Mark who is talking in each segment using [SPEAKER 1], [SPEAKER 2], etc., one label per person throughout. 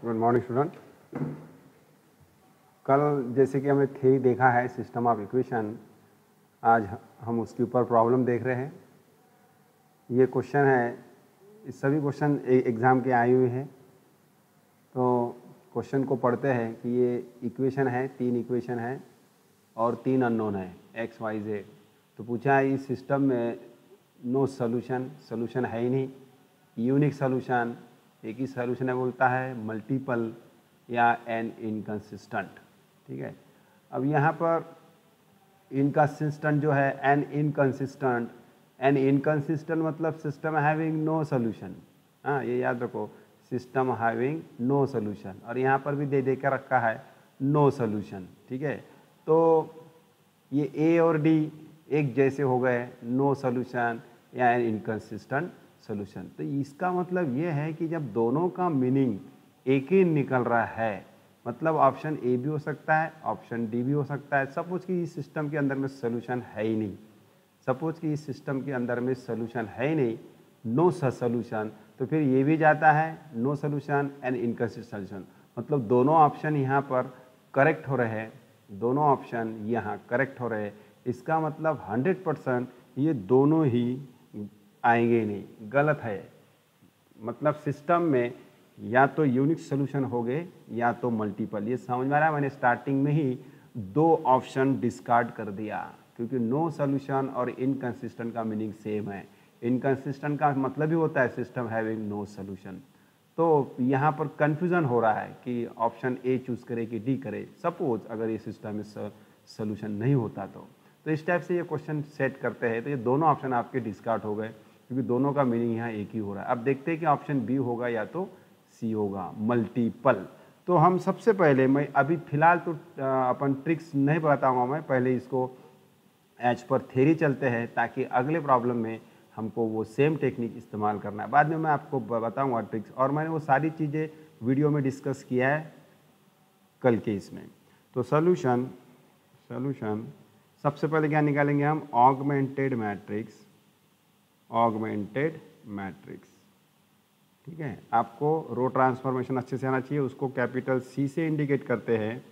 [SPEAKER 1] Good morning student. कल जैसे कि हमने थ्योरी देखा है सिस्टम ऑफ इक्वेशन, आज हम उसके ऊपर प्रॉब्लम देख रहे हैं। ये क्वेश्चन है, सभी क्वेश्चन एग्ज़ाम के आए हुए हैं। तो क्वेश्चन को पढ़ते हैं कि ये इक्वेशन है, 3 इक्वेशन है और 3 अननोन है एक्स वाई जेड। तो पूछा है इस सिस्टम में नो सोल्यूशन है ही नहीं, यूनिक सोल्यूशन, एक ही सोल्यूशन है बोलता है, मल्टीपल या एन इनकंसिस्टेंट। ठीक है, अब यहाँ पर इनकंसिस्टेंट जो है एन इनकंसिस्टेंट मतलब सिस्टम हैविंग नो सोल्यूशन। हाँ, ये याद रखो, सिस्टम हैविंग नो सोल्यूशन। और यहाँ पर भी दे के रखा है नो सोल्यूशन। ठीक है, तो ये ए और डी एक जैसे हो गए, नो सोल्यूशन या एन इनकंसिस्टेंट सोल्यूशन। तो इसका मतलब ये है कि जब दोनों का मीनिंग एक ही निकल रहा है, मतलब ऑप्शन ए भी हो सकता है, ऑप्शन डी भी हो सकता है। सपोज कि इस सिस्टम के अंदर में सोल्यूशन है ही नहीं, सपोज कि इस सिस्टम के अंदर में सोल्यूशन है ही नहीं, नो सोल्यूशन, तो फिर ये भी जाता है no solution and inconsistent solution. मतलब दोनों ऑप्शन यहाँ पर करेक्ट हो रहे हैं, दोनों ऑप्शन यहाँ करेक्ट हो रहे हैं। इसका मतलब 100% ये दोनों ही आएंगे ही नहीं, गलत है। मतलब सिस्टम में या तो यूनिक सोल्यूशन हो गए या तो मल्टीपल। ये समझ में आ रहा है, मैंने स्टार्टिंग में ही 2 ऑप्शन डिस्कार्ड कर दिया, क्योंकि नो सोल्यूशन और इनकंसिस्टेंट का मीनिंग सेम है। इनकंसिस्टेंट का मतलब ही होता है सिस्टम हैविंग नो सोल्यूशन। तो यहाँ पर कन्फ्यूज़न हो रहा है कि ऑप्शन ए चूज़ करे कि डी करे, सपोज अगर ये सिस्टम में सोल्यूशन नहीं होता तो इस टाइप से ये क्वेश्चन सेट करते हैं। तो ये दोनों ऑप्शन आपके डिस्कार्ड हो गए, क्योंकि दोनों का मीनिंग यहाँ एक ही हो रहा है। अब देखते हैं कि ऑप्शन बी होगा या तो सी होगा, मल्टीपल। तो हम सबसे पहले, मैं अभी फिलहाल तो अपन ट्रिक्स नहीं बताऊंगा, मैं पहले इसको एज पर थ्योरी चलते हैं, ताकि अगले प्रॉब्लम में हमको वो सेम टेक्निक इस्तेमाल करना है। बाद में मैं आपको बताऊंगा ट्रिक्स, और मैंने वो सारी चीज़ें वीडियो में डिस्कस किया है कल के इसमें। तो सोल्यूशन सबसे पहले क्या निकालेंगे हम, ऑगमेंटेड मैट्रिक्स। ठीक है, आपको रो ट्रांसफॉर्मेशन अच्छे से आना चाहिए, उसको कैपिटल सी से इंडिकेट करते हैं।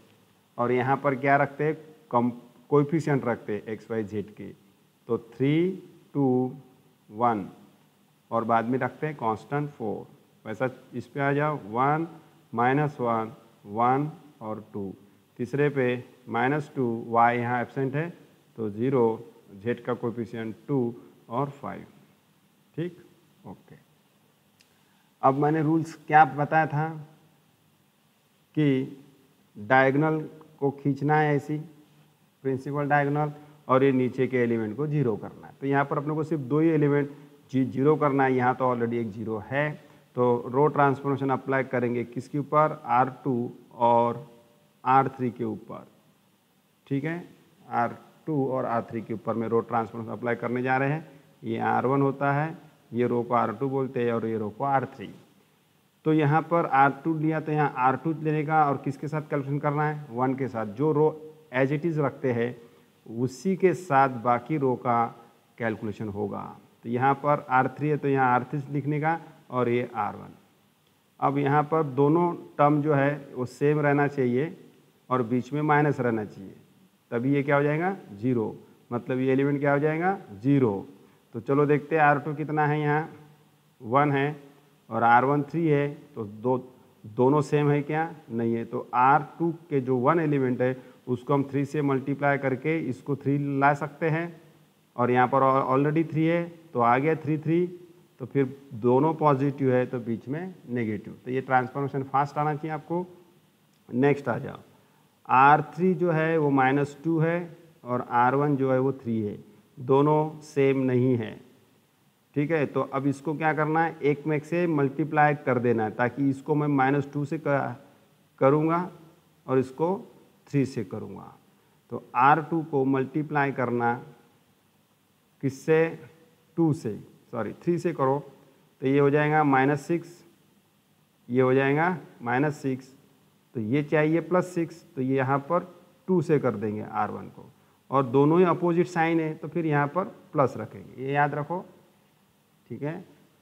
[SPEAKER 1] और यहाँ पर क्या रखते हैं, कोएफिशिएंट रखते हैं एक्स वाई जेड के। तो 3, 2, 1 और बाद में रखते हैं कांस्टेंट 4। वैसा इस पे आ जाओ, 1, -1, 1 और 2। तीसरे पे -2, y यहाँ एब्सेंट है तो 0, z का कोएफिशिएंट 2 और 5। ठीक, ओके। अब मैंने रूल्स क्या बताया था कि डायगोनल को खींचना है ऐसी, प्रिंसिपल डायगोनल, और ये नीचे के एलिमेंट को 0 करना है। तो यहाँ पर अपने को सिर्फ 2 ही एलिमेंट 0 करना है, यहाँ तो ऑलरेडी एक 0 है। तो रो ट्रांसफॉर्मेशन अप्लाई करेंगे किसके ऊपर, R2 और R3 के ऊपर। ठीक है, R2 और R3 के ऊपर में रो ट्रांसफॉर्मेशन अप्लाई करने जा रहे हैं। ये R1 होता है, ये रो को R2 बोलते हैं और ये रो को R3। तो यहाँ पर R2 लिया तो यहाँ R2 लेने का, और किसके साथ कैलकुलेशन करना है, 1 के साथ। जो रो एज इट इज़ रखते हैं उसी के साथ बाकी रो का कैलकुलेशन होगा। तो यहाँ पर R3 है तो यहाँ R3 लिखने का, और ये R1। अब यहाँ पर दोनों टर्म जो है वो सेम रहना चाहिए और बीच में माइनस रहना चाहिए, तभी ये क्या हो जाएगा, 0। मतलब ये एलिमेंट क्या हो जाएगा, 0। तो चलो देखते हैं R2 कितना है, यहाँ 1 है और R1 3 है। तो दोनों सेम है क्या, नहीं है। तो R2 के जो 1 एलिमेंट है उसको हम 3 से मल्टीप्लाई करके इसको 3 ला सकते हैं, और यहाँ पर ऑलरेडी 3 है तो आ गया 3, तो फिर दोनों पॉजिटिव है तो बीच में नेगेटिव। तो ये ट्रांसफॉर्मेशन फास्ट आना चाहिए आपको। नेक्स्ट आ जाओ, R3 जो है वो -2 है और R1 जो है वो 3 है, दोनों सेम नहीं है। ठीक है, तो अब इसको क्या करना है, एक में से मल्टीप्लाई कर देना है, ताकि इसको मैं -2 से करूँगा और इसको 3 से करूँगा। तो R2 को मल्टीप्लाई करना किससे, 2 से, सॉरी 3 से करो, तो ये हो जाएगा -6, ये हो जाएगा -6, तो ये चाहिए +6, तो ये यहाँ पर 2 से कर देंगे R1 को, और दोनों ही अपोजिट साइन है तो फिर यहाँ पर प्लस रखेंगे, ये याद रखो। ठीक है,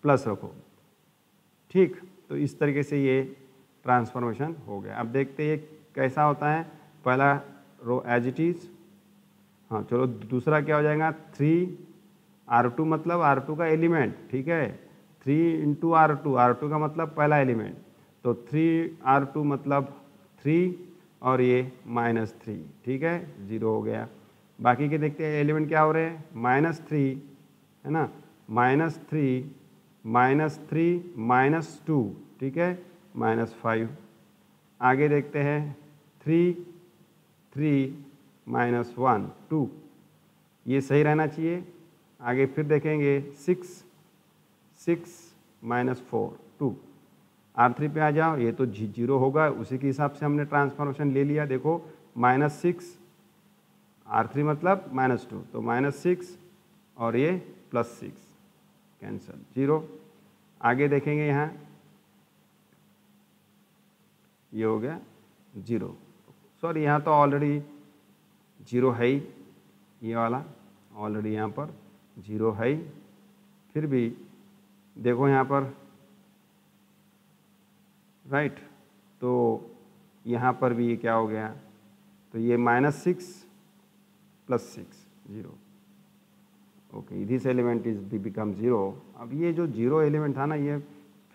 [SPEAKER 1] प्लस रखो। ठीक, तो इस तरीके से ये ट्रांसफॉर्मेशन हो गया। अब देखते हैं ये कैसा होता है। पहला रो एज इट इज, हाँ चलो दूसरा क्या हो जाएगा 3R2 मतलब R2 का एलिमेंट, ठीक है 3 इंटू R2 का मतलब पहला एलिमेंट, तो 3R2 मतलब 3 और ये -3, ठीक है 0 हो गया। बाकी के देखते हैं एलिमेंट क्या हो रहे हैं -3 है ना, -3 -2, ठीक है -5। आगे देखते हैं 3 3 -1 2, ये सही रहना चाहिए। आगे फिर देखेंगे 6 6 -4 2। R3 पे आ जाओ, ये तो 0 होगा, उसी के हिसाब से हमने ट्रांसफॉर्मेशन ले लिया। देखो -6 R3 मतलब -2, तो -6 और ये +6 कैंसल 0। आगे देखेंगे यहाँ ये हो गया 0, सॉरी यहाँ तो ऑलरेडी 0 है ही, ये वाला ऑलरेडी यहाँ पर 0 है ही। फिर भी देखो यहाँ पर राइट, तो यहाँ पर भी ये क्या हो गया, तो ये -6 +6 0, okay this element is become 0। अब ये जो 0 एलिमेंट था ना, ये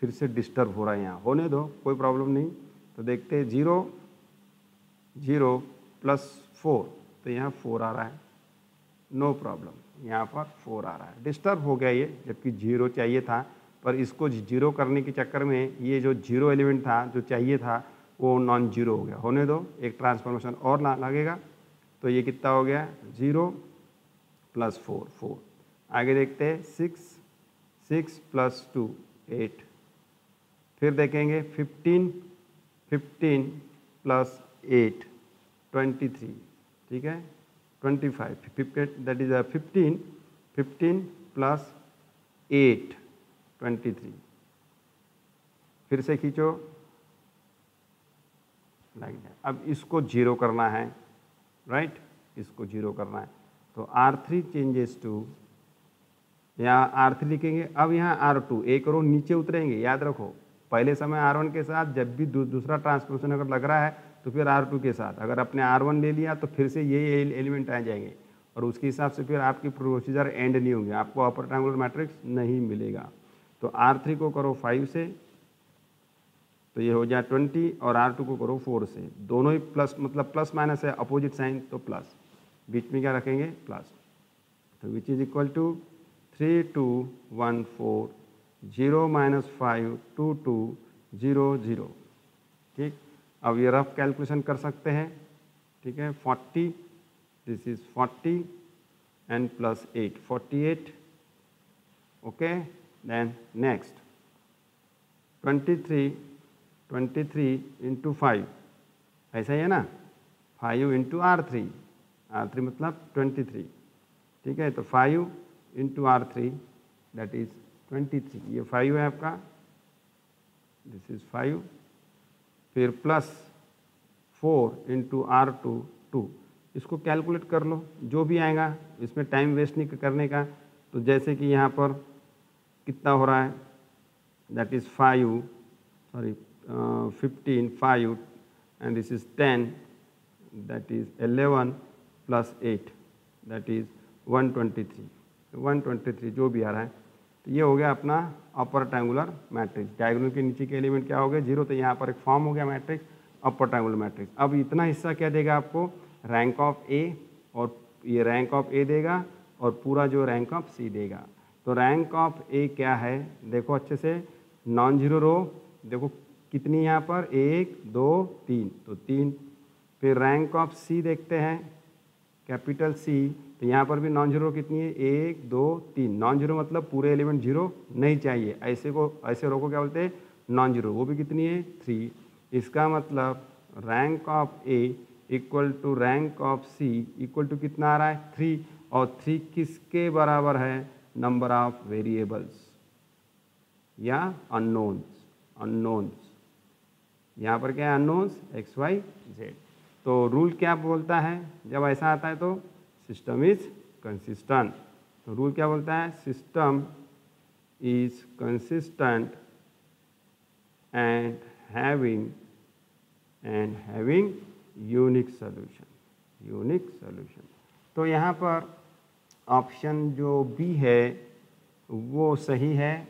[SPEAKER 1] फिर से डिस्टर्ब हो रहा है, यहाँ होने दो कोई प्रॉब्लम नहीं। तो देखते हैं 0 0 +4, तो यहाँ 4 आ रहा है, नो प्रॉब्लम, यहाँ पर 4 आ रहा है। डिस्टर्ब हो गया ये, जबकि 0 चाहिए था, पर इसको 0 करने के चक्कर में ये जो 0 एलिमेंट था जो चाहिए था वो नॉन 0 हो गया। होने दो, एक ट्रांसफॉर्मेशन और लगेगा, तो ये कितना हो गया 0 +4 4। आगे देखते हैं 6 6 +2 8। फिर देखेंगे 15 15 +8 23, ठीक है 25 15, दैट इज 15 15 +8 23। फिर से खींचो, लग गया। अब इसको 0 करना है, राइट इसको 0 करना है, तो R3 चेंजेस टू, यहाँ R3 लिखेंगे। अब यहाँ R2 एक रो नीचे उतरेंगे, याद रखो पहले समय R1 के साथ, जब भी दूसरा ट्रांसफॉर्मेशन अगर लग रहा है तो फिर R2 के साथ। अगर आपने R1 ले लिया तो फिर से ये एलिमेंट आ जाएंगे, और उसके हिसाब से फिर आपकी प्रोसीजर एंड नहीं होंगे, आपको अपर ट्रायंगुलर मैट्रिक्स नहीं मिलेगा। तो R3 को करो 5 से, तो ये हो जाए 20, और R2 को करो 4 से, दोनों ही प्लस मतलब प्लस माइनस है, अपोजिट साइन तो प्लस, बीच में क्या रखेंगे प्लस, तो विच इज इक्वल टू 3 2 1 4 0 -5 2 2 0 0, ठीक। अब ये रफ कैलकुलेशन कर सकते हैं, ठीक है 40, this is 40 and +8 48, okay. Then next 23 23 into 5, ऐसा ही है ना, 5 इंटू R3 मतलब 23, ठीक है। तो 5 इंटू R3 दैट इज 23, ये 5 है आपका, दिस इज 5, फिर +4 इंटू R2 2। इसको कैलकुलेट कर लो, जो भी आएगा, इसमें टाइम वेस्ट नहीं करने का। तो जैसे कि यहाँ पर कितना हो रहा है, that is 5 sorry 15 5 and this is 10, that is 11 +8 that is 123, 123 जो भी आ रहा है। तो ये हो गया अपना अपर ट्रायंगुलर मैट्रिक्स। डायगोनल के नीचे के एलिमेंट क्या हो गया 0, तो यहाँ पर एक फॉर्म हो गया मैट्रिक्स अपर ट्रायंगुलर मैट्रिक्स। अब इतना हिस्सा क्या देगा आपको, रैंक ऑफ ए, और ये रैंक ऑफ ए देगा, और पूरा जो रैंक ऑफ सी देगा। तो रैंक ऑफ ए क्या है, देखो अच्छे से, नॉन जीरो रो देखो कितनी यहाँ पर 1 2 3, तो 3। फिर रैंक ऑफ सी देखते हैं, कैपिटल सी, तो यहाँ पर भी नॉन जीरो कितनी है 1 2 3। नॉन जीरो मतलब पूरे एलिमेंट जीरो नहीं चाहिए, ऐसे रो को क्या बोलते हैं नॉन जीरो, वो भी कितनी है 3। इसका मतलब rank of A equal to rank of C equal to कितना आ रहा है 3, और 3 किसके बराबर है, नंबर ऑफ वेरिएबल्स या अननोन्स। यहाँ पर क्या है अननोन्स x y z। तो रूल क्या बोलता है जब ऐसा आता है, तो सिस्टम इज कंसिस्टेंट। तो रूल क्या बोलता है, system is consistent and having unique solution. तो यहाँ पर ऑप्शन जो बी है वो सही है।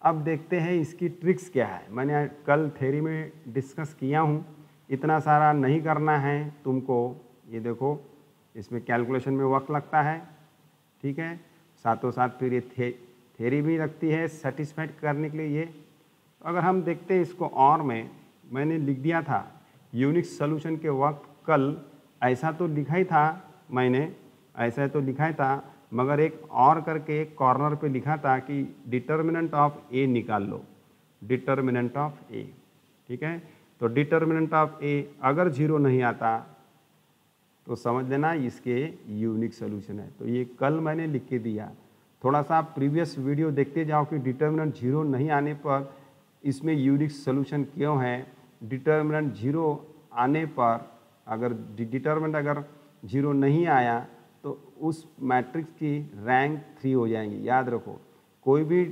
[SPEAKER 1] अब देखते हैं इसकी ट्रिक्स क्या है। मैंने कल थ्योरी में डिस्कस किया हूँ, इतना सारा नहीं करना है तुमको। ये देखो, इसमें कैलकुलेशन में वक्त लगता है, ठीक है, साथों साथ फिर ये थ्योरी भी लगती है सेटिस्फाइड करने के लिए। ये अगर हम देखते हैं इसको, और में मैंने लिख दिया था यूनिक सॉल्यूशन के वक्त कल, ऐसा तो लिखा ही था मैंने, ऐसा तो लिखा ही था, मगर एक और करके एक कॉर्नर पे लिखा था कि डिटर्मिनेंट ऑफ ए निकाल लो, डिटर्मिनेंट ऑफ ए, ठीक है। तो डिटर्मिनेंट ऑफ ए अगर 0 नहीं आता तो समझ लेना इसके यूनिक सॉल्यूशन है। तो ये कल मैंने लिख के दिया। थोड़ा सा आप प्रीवियस वीडियो देखते जाओ कि डिटर्मिनेंट 0 नहीं आने पर इसमें यूनिक सॉल्यूशन क्यों है। डिटर्मिनेंट 0 आने पर अगर डिटर्मिनेंट अगर 0 नहीं आया तो उस मैट्रिक्स की रैंक 3 हो जाएंगी। याद रखो, कोई भी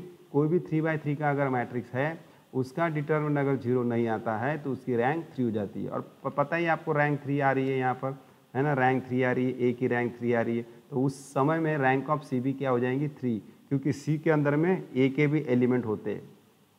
[SPEAKER 1] 3/3 का अगर मैट्रिक्स है, उसका डिटर्मिनेंट अगर 0 नहीं आता है तो उसकी रैंक 3 हो जाती है। और पता ही आपको रैंक 3 आ रही है यहाँ पर, है ना, रैंक 3 आ रही है, ए की रैंक 3 आ रही है। तो उस समय में रैंक ऑफ सी भी क्या हो जाएंगी, 3, क्योंकि सी के अंदर में ए के भी एलिमेंट होते हैं,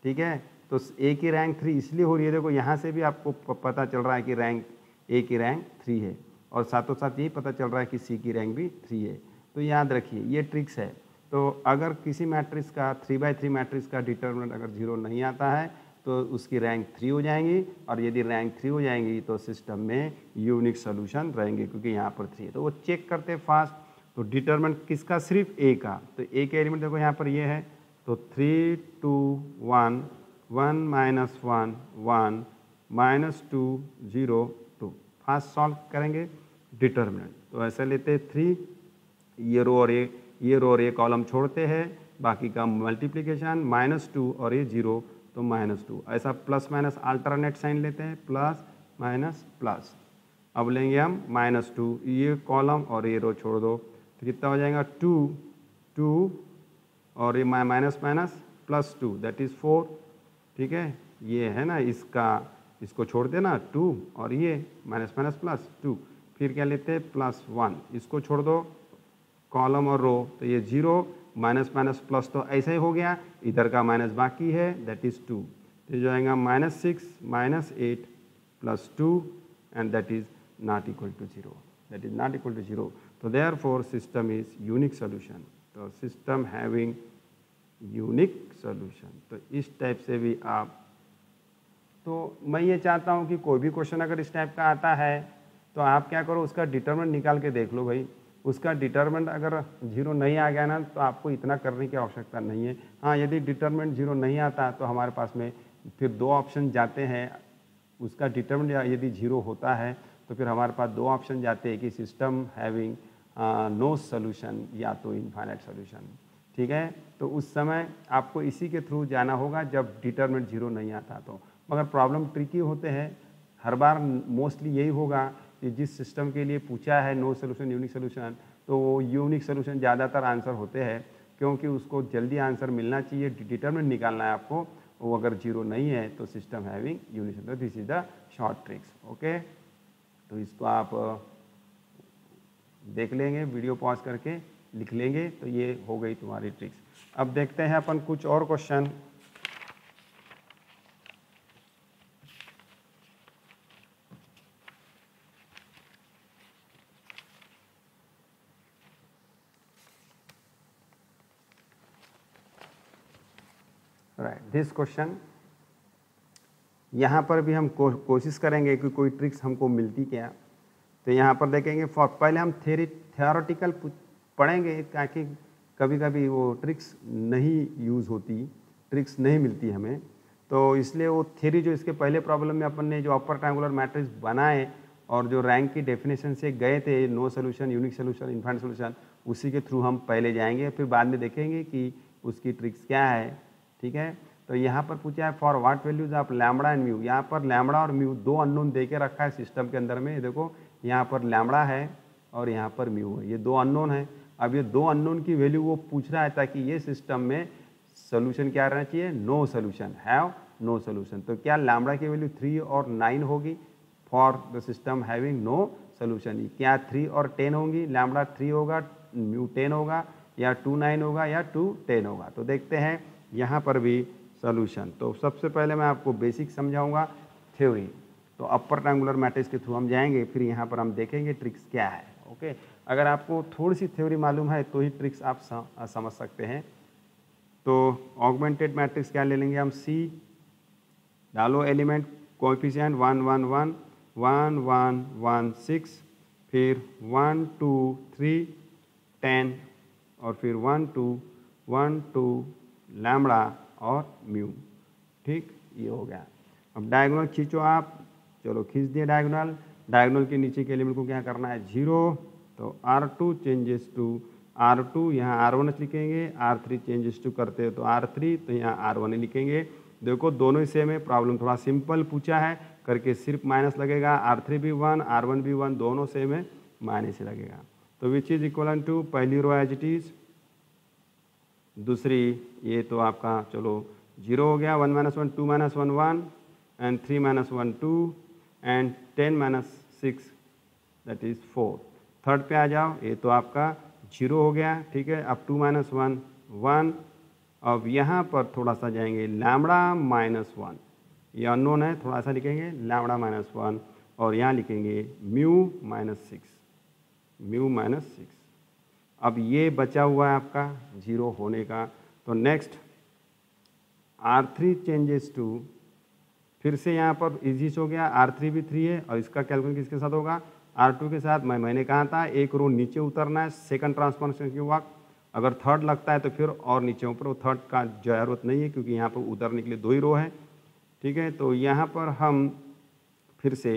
[SPEAKER 1] ठीक है। तो ए की रैंक 3 इसलिए हो रही है, देखो यहाँ से भी आपको पता चल रहा है कि रैंक ए की रैंक 3 है, और साथों साथ यही पता चल रहा है कि सी की रैंक भी 3 है। तो याद रखिए ये ट्रिक्स है। तो अगर किसी मैट्रिक्स का 3/3 मैट्रिक्स का डिटर्मिनेंट अगर 0 नहीं आता है तो उसकी रैंक 3 हो जाएंगी, और यदि रैंक 3 हो जाएंगी तो सिस्टम में यूनिक सॉल्यूशन रहेंगे, क्योंकि यहाँ पर 3 है। तो वो चेक करते फास्ट। तो डिटर्मिनेंट किसका, सिर्फ ए का। तो ए के एलिमेंट देखो यहाँ पर ये है, तो 3 2 1 1 -1 1 -2 0 2। फास्ट सॉल्व करेंगे डिटर्मिनेंट। तो ऐसे लेते हैं 3, ये रो और ये कॉलम छोड़ते हैं, बाकी का मल्टीप्लिकेशन -2 और ये 0 तो -2। ऐसा प्लस माइनस अल्टरनेट साइन लेते हैं, प्लस माइनस प्लस। अब लेंगे हम -2, ये कॉलम और ये रो छोड़ दो, तो कितना हो जाएगा 2 और ये माइनस माइनस +2 दैट इज़ 4, ठीक है। ये है ना, इसको छोड़ देना 2 और ये माइनस माइनस +2। फिर क्या लेते हैं +1, इसको छोड़ दो कॉलम और रो, तो ये 0 माइनस माइनस प्लस तो ऐसा ही हो गया, इधर का माइनस बाकी है दैट इज़ 2। तो जो आएगा -6 -8 +2 and that is not equal to 0, that is not equal to 0। तो therefore system is unique solution. तो सिस्टम हैविंग यूनिक सॉल्यूशन। तो इस टाइप से भी आप, तो मैं ये चाहता हूँ कि कोई भी क्वेश्चन अगर इस टाइप का आता है तो आप क्या करो, उसका डिटर्मिनेंट निकाल के देख लो भाई। उसका डिटर्मिनेंट अगर 0 नहीं आ गया ना तो आपको इतना करने की आवश्यकता नहीं है। हाँ, यदि डिटर्मिनेंट 0 नहीं आता तो हमारे पास में फिर 2 ऑप्शन जाते हैं। उसका डिटर्मिनेंट यदि 0 होता है तो फिर हमारे पास 2 ऑप्शन जाते हैं कि सिस्टम हैविंग नो सॉल्यूशन या तो इनफाइनाइट सॉल्यूशन, ठीक है। तो उस समय आपको इसी के थ्रू जाना होगा जब डिटर्मिनेंट 0 नहीं आता तो। मगर प्रॉब्लम ट्रिकी होते हैं, हर बार मोस्टली यही होगा कि जिस सिस्टम के लिए पूछा है नो सॉल्यूशन यूनिक सॉल्यूशन, तो वो यूनिक सॉल्यूशन ज़्यादातर आंसर होते हैं, क्योंकि उसको जल्दी आंसर मिलना चाहिए, डिटर्मिनेंट निकालना है आपको। वो अगर 0 नहीं है तो system having unique solution. This is the short tricks, okay. तो इसको आप देख लेंगे, वीडियो पॉज करके लिख लेंगे, तो ये हो गई तुम्हारी ट्रिक्स। अब देखते हैं अपन कुछ और क्वेश्चन। राइट, दिस क्वेश्चन, यहाँ पर भी हम कोशिश करेंगे कि कोई ट्रिक्स हमको मिलती क्या। तो यहाँ पर देखेंगे, पहले हम थ्योरेटिकल पढ़ेंगे, ताकि कभी कभी वो ट्रिक्स नहीं यूज़ होती, ट्रिक्स नहीं मिलती हमें। तो इसलिए वो थ्योरी जो इसके पहले प्रॉब्लम में अपन ने जो अपर ट्रायंगुलर मैट्रिक्स बनाए और जो रैंक की डेफिनेशन से गए थे, no solution, unique solution, infinite solution, उसी के थ्रू हम पहले जाएंगे, फिर बाद में देखेंगे कि उसकी ट्रिक्स क्या है, ठीक है। तो यहाँ पर पूछा है for what values of lambda and mu. यहाँ पर लैम्बडा और म्यू 2 अननोन दे के रखा है सिस्टम के अंदर में। देखो यहाँ पर लैम्बडा है और यहाँ पर म्यू है, ये 2 अननोन है। अब ये 2 अननोन की वैल्यू वो पूछ रहा है ताकि ये सिस्टम में सोल्यूशन क्या रहना चाहिए, no solution, have no solution. तो क्या लैम्बडा की वैल्यू 3 और 9 होगी for the system having no solution? क्या 3 और 10 होंगी? लैम्बडा 3 होगा, म्यू 10 होगा, या 2 9 होगा, या 2 10 होगा? तो देखते हैं यहाँ पर भी सोल्यूशन। तो सबसे पहले मैं आपको बेसिक समझाऊंगा थ्योरी। तो अपर ट्रायंगुलर मैट्रिक्स के थ्रू हम जाएंगे, फिर यहाँ पर हम देखेंगे ट्रिक्स क्या है। ओके, अगर आपको थोड़ी सी थ्योरी मालूम है तो ही ट्रिक्स आप समझ सकते हैं। तो ऑगमेंटेड मैट्रिक्स क्या ले लेंगे हम? सी डालो एलिमेंट, कोएफिशिएंट 1 1 1 1 1 1 6, फिर 1 2 3 10, और फिर 1 2 1 2 लैम्बडा और म्यू। ठीक, ये हो गया। अब डायगोनल खींचो आप, चलो खींच दिए डायगोनल। डायगोनल के नीचे के एलिमेंट को क्या करना है? 0। तो R2 चेंजेस टू R2, यहाँ R1 लिखेंगे। R3 चेंजेस टू करते हो तो R3, तो यहाँ R1 लिखेंगे। देखो दोनों ही सेम है, प्रॉब्लम थोड़ा सिंपल पूछा है करके सिर्फ माइनस लगेगा। R3 भी 1, R1 भी 1, दोनों सेम है, माइनस ही लगेगा। तो विच इज इक्वल टू पहली रो एज इट इज, दूसरी ये तो आपका चलो 0 हो गया। 1 - 1 2 - 1 1, and 3 - 1 2, and 10 - 6 that is 4। Third पे आ जाओ, ये तो आपका 0 हो गया। ठीक है, अब 2 - 1 1। अब यहाँ पर थोड़ा सा जाएंगे लैम्बडा -1, ये अननोन है, थोड़ा सा लिखेंगे लैम्बडा -1, और यहाँ लिखेंगे म्यू -6, म्यू -6। अब ये बचा हुआ है आपका 0 होने का। तो नेक्स्ट R3 चेंजेस टू, फिर से यहाँ पर इजी हो गया, R3 भी 3 है, और इसका कैलकुलेशन किसके साथ होगा? R2 के साथ। मैंने कहा था एक रो नीचे उतरना है सेकंड ट्रांसफॉर्मेशन के वक्त। अगर थर्ड लगता है तो फिर और नीचे ऊपर, वो थर्ड का जरूरत नहीं है क्योंकि यहाँ पर उतरने के लिए 2 ही रो है। ठीक है, तो यहाँ पर हम फिर से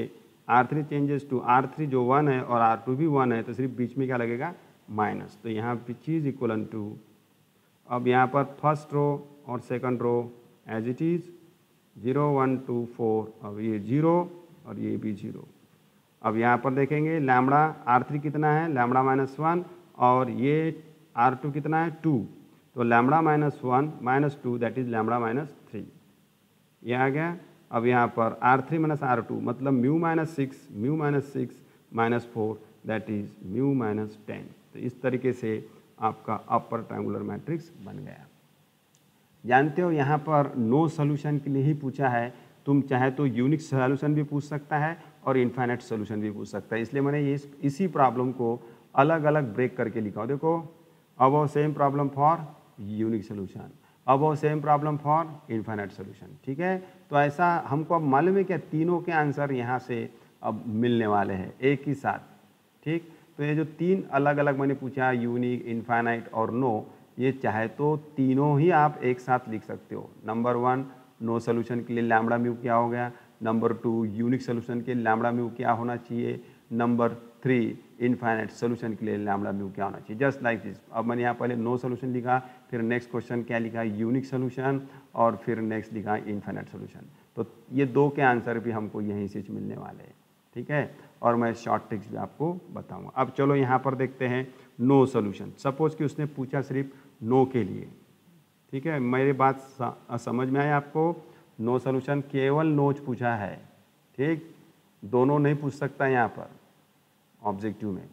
[SPEAKER 1] R3 चेंजेस टू, R3 जो 1 है और R2 भी 1 है, तो सिर्फ बीच में क्या लगेगा? माइनस। तो यहाँ विच इज इक्वल टू, अब यहाँ पर फर्स्ट रो और second row as it is 0 1 2 4, अब ये 0 और ये भी 0। अब यहाँ पर देखेंगे लैम्बडा R3 कितना है? लैम्बडा -1, और ये R2 कितना है? 2। तो लैम्बडा -1 -2 दैट इज लैम्बडा -3, ये आ गया। अब यहाँ पर R3 - R2 मतलब mu -6, mu -6 -4 that is mu -10। तो इस तरीके से आपका अपर ट्रायंगुलर मैट्रिक्स बन गया। जानते हो यहाँ पर नो सोल्यूशन के लिए ही पूछा है, तुम चाहे तो यूनिक सोल्यूशन भी पूछ सकता है और इनफाइनाइट सोल्यूशन भी पूछ सकता है, इसलिए मैंने ये इसी प्रॉब्लम को अलग अलग ब्रेक करके लिखा हो। देखो अब same problem for unique solution, अब same problem for infinite solution. ठीक है, तो ऐसा हमको अब मालूम है क्या तीनों के आंसर यहाँ से अब मिलने वाले हैं एक ही साथ। ठीक, तो ये जो 3 अलग अलग मैंने पूछा, यूनिक, इनफाइनाइट और नो, ये चाहे तो तीनों ही आप एक साथ लिख सकते हो। नंबर 1 नो सोल्यूशन के लिए लैम्बडा म्यू क्या हो गया, नंबर 2 यूनिक सोल्यूशन के लिए लैम्बडा म्यू क्या होना चाहिए, नंबर 3 इनफाइनाइट सोल्यूशन के लिए लैम्बडा म्यू क्या होना चाहिए, जस्ट लाइक दिस। अब मैंने यहाँ पहले नो सोल्यूशन लिखा, फिर नेक्स्ट क्वेश्चन क्या लिखा, यूनिक सोल्यूशन, और फिर नेक्स्ट लिखा इनफाइनाइट सोल्यूशन। तो ये 2 के आंसर भी हमको यहीं से मिलने वाले हैं। ठीक है, और मैं शॉर्ट ट्रिक्स भी आपको बताऊंगा। अब चलो यहाँ पर देखते हैं नो सोल्यूशन। सपोज कि उसने पूछा सिर्फ नो के लिए। ठीक है, मेरी बात समझ में आई आपको? नो सोल्यूशन केवल नोच पूछा है। ठीक, दोनों नहीं पूछ सकता यहाँ पर ऑब्जेक्टिव में।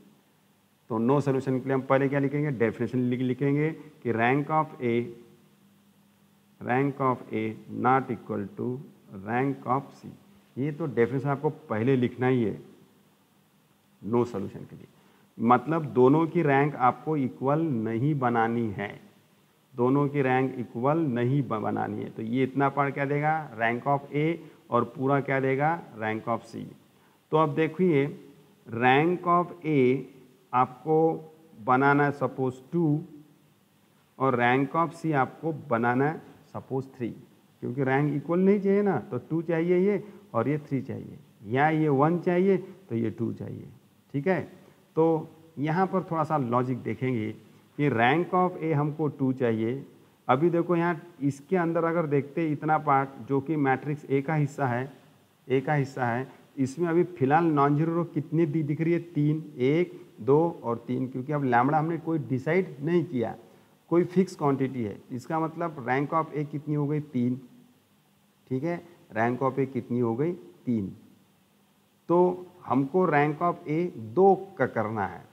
[SPEAKER 1] तो नो सोल्यूशन के लिए हम पहले क्या लिखेंगे? डेफिनेशन लिखेंगे कि rank of A not equal to rank of C. ये तो डेफिनेशन आपको पहले लिखना ही है नो सोल्यूशन के लिए। मतलब दोनों की रैंक आपको इक्वल नहीं बनानी है, दोनों की रैंक इक्वल नहीं बनानी है। तो ये इतना पार्ट क्या देगा? रैंक ऑफ ए, और पूरा क्या देगा? Rank of C. तो अब देखिए रैंक ऑफ ए आपको बनाना है सपोज 2, और रैंक ऑफ सी आपको बनाना है सपोज 3, क्योंकि रैंक इक्वल नहीं चाहिए ना, तो 2 चाहिए ये और ये 3 चाहिए, या ये 1 चाहिए तो ये 2 चाहिए। ठीक है, तो यहाँ पर थोड़ा सा लॉजिक देखेंगे कि रैंक ऑफ ए हमको 2 चाहिए। अभी देखो यहाँ इसके अंदर अगर देखते इतना पार्ट जो कि मैट्रिक्स ए का हिस्सा है, ए का हिस्सा है, इसमें अभी फिलहाल नॉन जीरो रो कितनी दिख रही है? 3, 1 2 और 3, क्योंकि अब लैम्बडा हमने कोई डिसाइड नहीं किया, कोई फिक्स क्वांटिटी है। इसका मतलब रैंक ऑफ ए कितनी हो गई? 3। ठीक है। रैंक ऑफ ए कितनी हो गई? 3। तो हमको रैंक ऑफ ए 2 का करना है,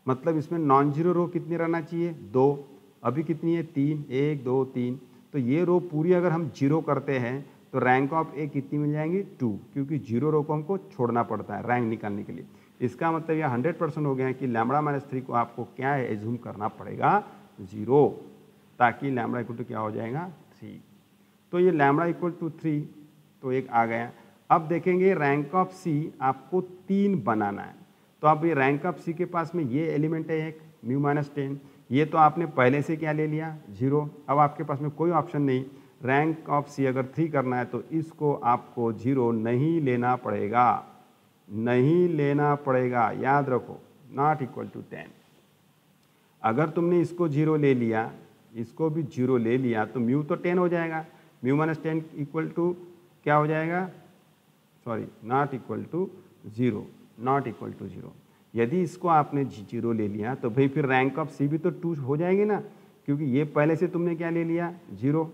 [SPEAKER 1] मतलब इसमें नॉन जीरो रो कितनी रहना चाहिए? 2। अभी कितनी है? 3। 1 2 3। तो ये रो पूरी अगर हम जीरो करते हैं तो रैंक ऑफ ए कितनी मिल जाएंगी? 2, क्योंकि जीरो रो को हमको छोड़ना पड़ता है रैंक निकालने के लिए। इसका मतलब यह 100% हो गया है कि लैम्बडा माइनस 3 को आपको क्या है? एज्यूम करना पड़ेगा 0, ताकि लैम्बडा इक्वल टू क्या हो जाएगा? 3। तो ये लैम्बडा इक्वल टू 3 तो एक आ गया। अब देखेंगे रैंक ऑफ सी आपको 3 बनाना है। तो अब ये रैंक ऑफ सी के पास में ये एलिमेंट है एक म्यू माइनस 10, ये तो आपने पहले से क्या ले लिया? 0। अब आपके पास में कोई ऑप्शन नहीं, रैंक ऑफ सी अगर 3 करना है तो इसको आपको 0 नहीं लेना पड़ेगा, नहीं लेना पड़ेगा, याद रखो, नॉट इक्वल टू 10। अगर तुमने इसको 0 ले लिया, इसको भी 0 ले लिया तो म्यू तो 10 हो जाएगा। म्यू माइनस 10 इक्वल टू क्या हो जाएगा? Sorry, not equal to 0, not equal to 0। यदि इसको आपने 0 ले लिया तो भाई फिर रैंक ऑफ सी भी तो 2 हो जाएगी ना, क्योंकि ये पहले से तुमने क्या ले लिया? 0।